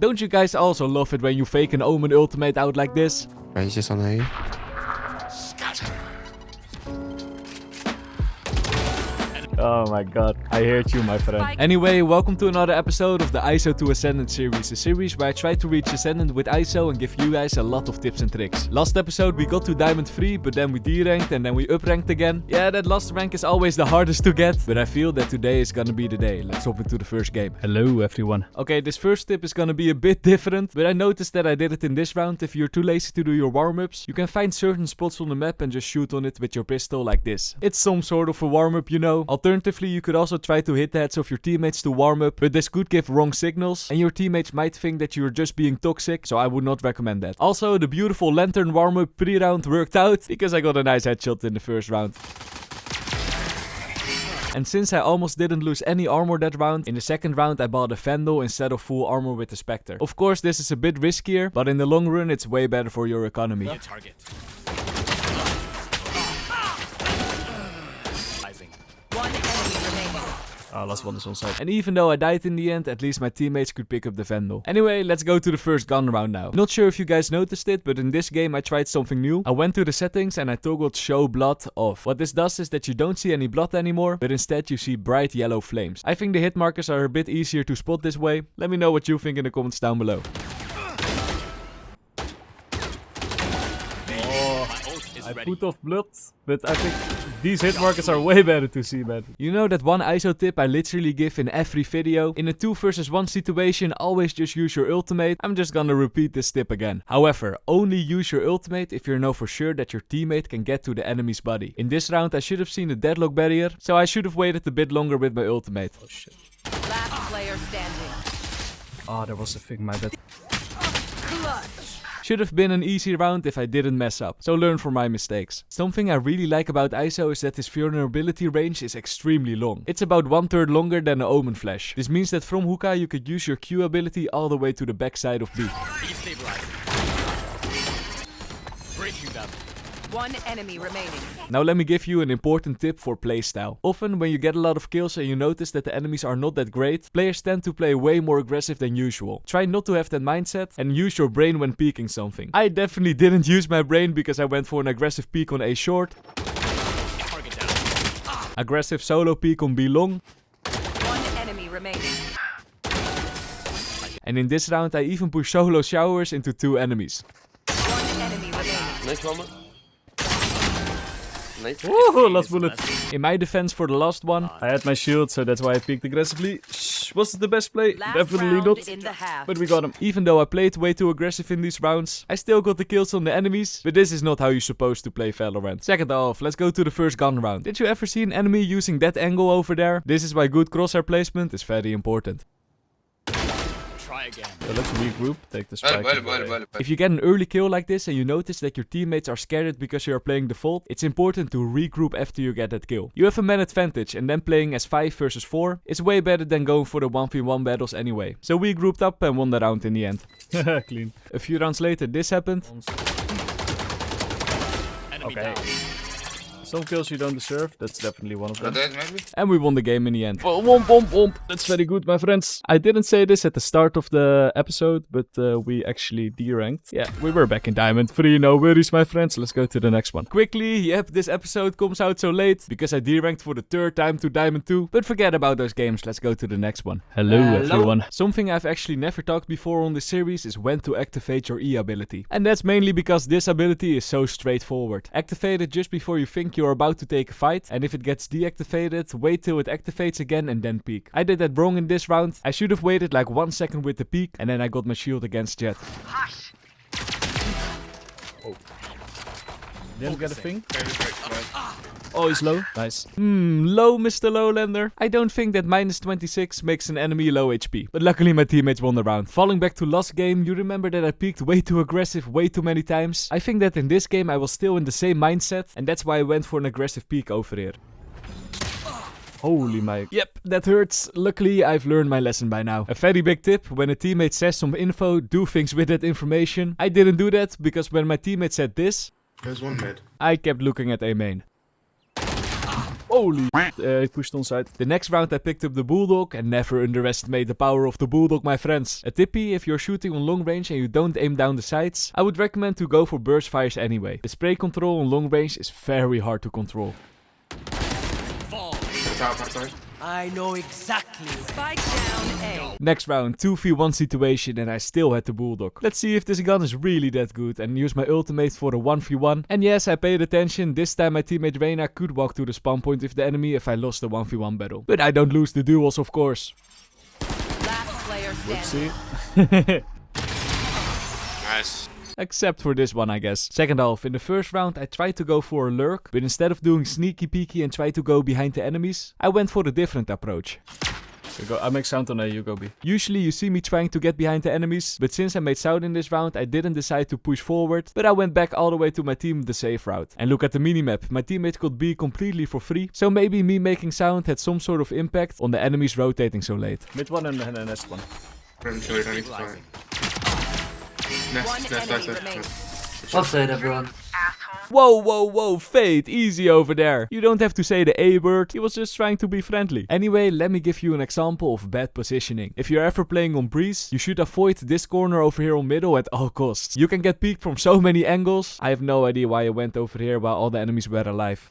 Don't you guys also love it when you fake an Omen ultimate out like this? Rijtjes aan heen. Oh my god, I heard you, my friend. Anyway, welcome to another episode of the ISO to Ascendant series, a series where I try to reach Ascendant with ISO and give you guys a lot of tips and tricks. Last episode we got to Diamond 3, but then we D-ranked and then we up-ranked again. Yeah, that last rank is always the hardest to get, but I feel that today is gonna be the day. Let's hop into the first game. Hello everyone. Okay, this first tip is gonna be a bit different, but I noticed that I did it in this round. If you're too lazy to do your warm-ups, you can find certain spots on the map and just shoot on it with your pistol like this. It's some sort of a warm-up, you know. Alternatively, you could also try to hit the heads of your teammates to warm up, but this could give wrong signals, and your teammates might think that you're just being toxic, so I would not recommend that. Also, the beautiful lantern warm-up pre-round worked out, because I got a nice headshot in the first round. And since I almost didn't lose any armor that round, in the second round I bought a Vandal instead of full armor with the Spectre. Of course, this is a bit riskier, but in the long run it's way better for your economy. Last one is on site. And even though I died in the end, at least my teammates could pick up the Vandal. Anyway, let's go to the first gun round now. Not sure if you guys noticed it, but in this game I tried something new. I went to the settings and I toggled show blood off. What this does is that you don't see any blood anymore, but instead you see bright yellow flames. I think the hit markers are a bit easier to spot this way. Let me know what you think in the comments down below. I put off blood, but I think these hit markers are way better to see, man. You know that one ISO tip I literally give in every video? In a 2 versus 1 situation, always just use your ultimate. I'm just gonna repeat this tip again. However, only use your ultimate if you know for sure that your teammate can get to the enemy's body. In this round, I should have seen the deadlock barrier, so I should have waited a bit longer with my ultimate. Oh shit. Last player standing. Oh, there was a thing, my bad. Should have been an easy round if I didn't mess up, so learn from my mistakes. Something I really like about ISO is that his vulnerability range is extremely long. It's about 1/3 longer than the Omen flash. This means that from hookah you could use your Q ability all the way to the backside of B. One enemy remaining. Now let me give you an important tip for playstyle. Often when you get a lot of kills and you notice that the enemies are not that great, players tend to play way more aggressive than usual. Try not to have that mindset and use your brain when peeking something. I definitely didn't use my brain because I went for an aggressive peek on A short. Aggressive solo peek on B long. One enemy remaining. And in this round I even push solo showers into 2 enemies. One enemy remaining. Nice moment. Nice. Ooh, last bullet. In my defense for the last one, I had my shield, so that's why I peeked aggressively. Shh, was it the best play? Last Definitely round not. in the half. But we got him. Even though I played way too aggressive in these rounds, I still got the kills on the enemies. But this is not how you're supposed to play Valorant. Second off, let's go to the first gun round. Did you ever see an enemy using that angle over there? This is why good crosshair placement is very important. So let's regroup, take the spike. If you get an early kill like this and you notice that your teammates are scared because you are playing default, it's important to regroup after you get that kill. You have a man advantage and then playing as 5 versus 4 is way better than going for the 1v1 battles anyway. So we grouped up and won the round in the end. Clean. A few rounds later this happened. Okay. Some kills you don't deserve, that's definitely one of them. And we won the game in the end. Womp, womp, womp. That's very good, my friends. I didn't say this at the start of the episode, but we actually D-ranked. Yeah, we were back in Diamond 3, no worries, my friends. Let's go to the next one. Quickly, yep, this episode comes out so late, because I D-ranked for the 3rd time to Diamond 2. But forget about those games, let's go to the next one. Hello, everyone. Something I've actually never talked before on this series is when to activate your E ability. And that's mainly because this ability is so straightforward. Activate it just before you think you're about to take a fight, and if it gets deactivated, wait till it activates again and then peek. I did that wrong in this round. I should have waited like 1 second with the peek, and then I got my shield against Jet. Oh. Didn't get a thing? Oh, he's low. Nice. Low, Mr. Lowlander. I don't think that -26 makes an enemy low HP. But luckily my teammates won the round. Falling back to last game, you remember that I peeked way too aggressive way too many times? I think that in this game I was still in the same mindset, and that's why I went for an aggressive peek over here. Holy my... Yep, that hurts. Luckily, I've learned my lesson by now. A very big tip, when a teammate says some info, do things with that information. I didn't do that, because when my teammate said this... There's one mid. I kept looking at A main. Holy he pushed on side. The next round I picked up the Bulldog, and never underestimate the power of the Bulldog, my friends. A tippy, if you're shooting on long range and you don't aim down the sights, I would recommend to go for burst fires anyway. The spray control on long range is very hard to control. I know exactly. Spike down A. Next round, 2v1 situation, and I still had the Bulldog. Let's see if this gun is really that good, and use my ultimate for a 1v1. And yes, I paid attention. This time my teammate Reyna could walk to the spawn point with the enemy if I lost the 1v1 battle. But I don't lose the duels, of course. Last player standing. Whoopsie. Nice. Except for this one, I guess. Second half, in the first round I tried to go for a lurk, but instead of doing sneaky peeky and try to go behind the enemies, I went for a different approach. I make sound on A, you go B. Usually you see me trying to get behind the enemies, but since I made sound in this round, I didn't decide to push forward, but I went back all the way to my team the safe route. And look at the minimap, my teammate could be completely for free, so maybe me making sound had some sort of impact on the enemies rotating so late. Mid one and the next one. One enemy remaining. Well played, everyone. Whoa, Fate, easy over there. You don't have to say the A-word, he was just trying to be friendly. Anyway, let me give you an example of bad positioning. If you're ever playing on breeze, you should avoid this corner over here on middle at all costs. You can get peeked from so many angles. I have no idea why I went over here while all the enemies were alive.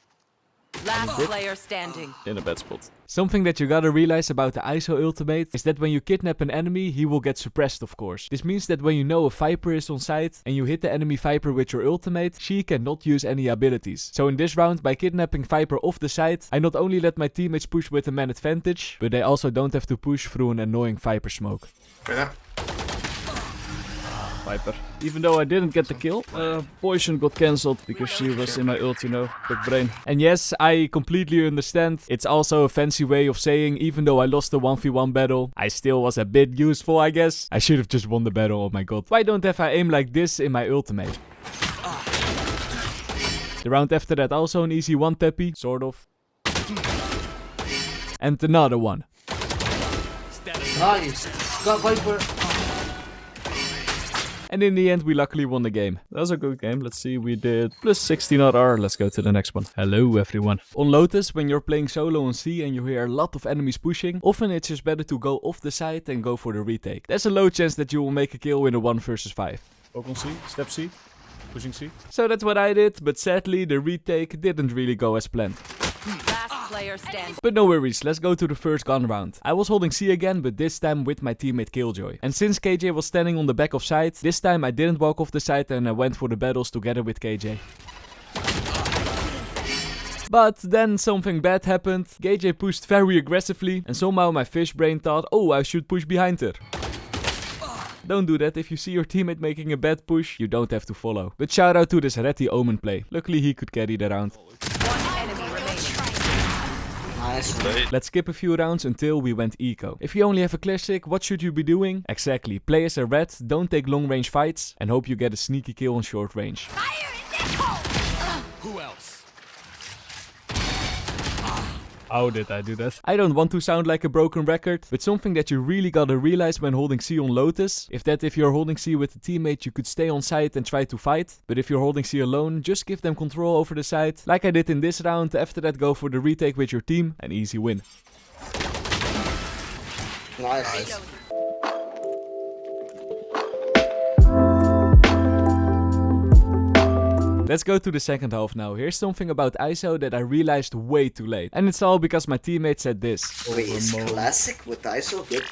Last player standing. In a bad spot. Something that you gotta realize about the ISO ultimate is that when you kidnap an enemy, he will get suppressed, of course. This means that when you know a Viper is on site and you hit the enemy Viper with your ultimate, she cannot use any abilities. So in this round, by kidnapping Viper off the site, I not only let my teammates push with a man advantage, but they also don't have to push through an annoying Viper smoke. Viper. Even though I didn't get the kill, poison got cancelled because she was in my ult, you know, big brain. And yes, I completely understand. It's also a fancy way of saying, even though I lost the 1v1 battle, I still was a bit useful, I guess. I should have just won the battle, oh my god. Why don't have I aim like this in my ultimate? The round after that also an easy one tappy, sort of. And another one. Nice. Got Viper. And in the end, we luckily won the game. That was a good game. Let's see, we did plus 16 RR. Let's go to the next one. Hello, everyone. On Lotus, when you're playing solo on C and you hear a lot of enemies pushing, often it's just better to go off the side and go for the retake. There's a low chance that you will make a kill in a 1 versus 5. Ook on C, step C, pushing C. So that's what I did, but sadly, the retake didn't really go as planned. Last player standing. But no worries, let's go to the first gun round. I was holding C again, but this time with my teammate Killjoy. And since KJ was standing on the back of site, this time I didn't walk off the site and I went for the battles together with KJ. But then something bad happened. KJ pushed very aggressively and somehow my fish brain thought, oh, I should push behind her. Don't do that. If you see your teammate making a bad push, you don't have to follow. But shout out to this Retty Omen play. Luckily he could carry the round. One enemy remaining. Nice. Let's skip a few rounds until we went eco. If you only have a classic, what should you be doing? Exactly, play as a red, don't take long range fights, and hope you get a sneaky kill on short range. Who else? How did I do that? I don't want to sound like a broken record, but something that you really gotta realize when holding C on Lotus, if you're holding C with a teammate, you could stay on site and try to fight, but if you're holding C alone, just give them control over the site, like I did in this round. After that, go for the retake with your team, an easy win. Nice. Let's go to the second half now. Here's something about ISO that I realized way too late. And it's all because my teammate said this. Wait, is classic with ISO good?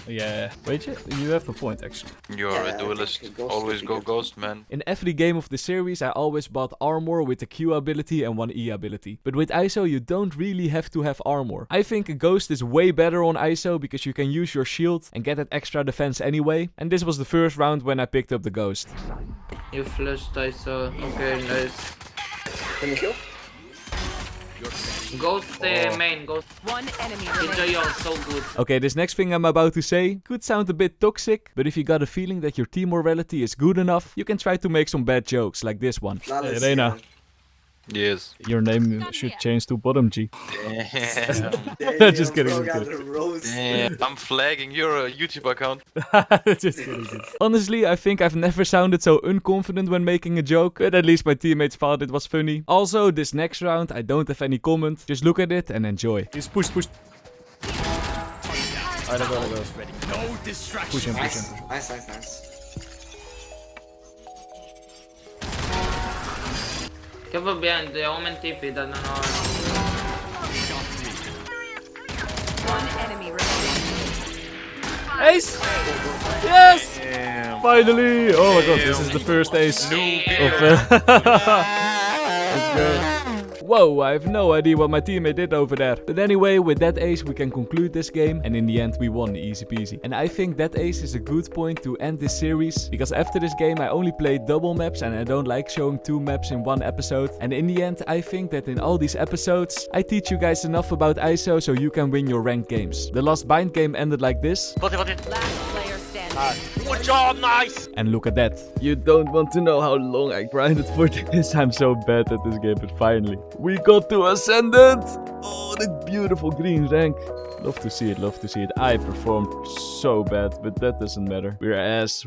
Yeah, wait, you have a point actually. You're Yeah, a duelist. I think Ghost Always would be go good. Ghost, man. In every game of the series, I always bought armor with a Q ability and one E ability. But with ISO, you don't really have to have armor. I think a Ghost is way better on ISO because you can use your shield and get that extra defense anyway. And this was the first round when I picked up the Ghost. You flashed ISO. Okay, nice. Can you kill? Ghost main, Ghost. One enemy Enjoy remaining. you so good. Okay, this next thing I'm about to say could sound a bit toxic, but if you got a feeling that your team morality is good enough, you can try to make some bad jokes like this one. Flawless, Hey, Reyna. Yes. Your name should change to Bottom G. Damn. Just kidding, Bro, just got kidding. the roast. Damn. I'm flagging your YouTube account. Just kidding. Honestly, I think I've never sounded so unconfident when making a joke, but at least my teammates thought it was funny. Also, this next round, I don't have any comment. Just look at it and enjoy. Just push. Alright, go. No distraction. Push him. Nice. Careful behind the Omen TP that no. One enemy remaining. Ace! Yes! Damn. Finally! Oh my god, this is the first ace. Let's go. Whoa, I have no idea what my teammate did over there. But anyway, with that ace we can conclude this game. And in the end we won, easy peasy. And I think that ace is a good point to end this series. Because after this game I only played double maps. And I don't like showing 2 maps in 1 episode. And in the end I think that in all these episodes I teach you guys enough about ISO so you can win your ranked games. The last bind game ended like this. Last player standing. Good job, nice. And look at that. You don't want to know how long I grinded for this. I'm so bad at this game, but finally. We got to Ascendant! Oh, that beautiful green rank. Love to see it. I performed so bad, but that doesn't matter. We're ass.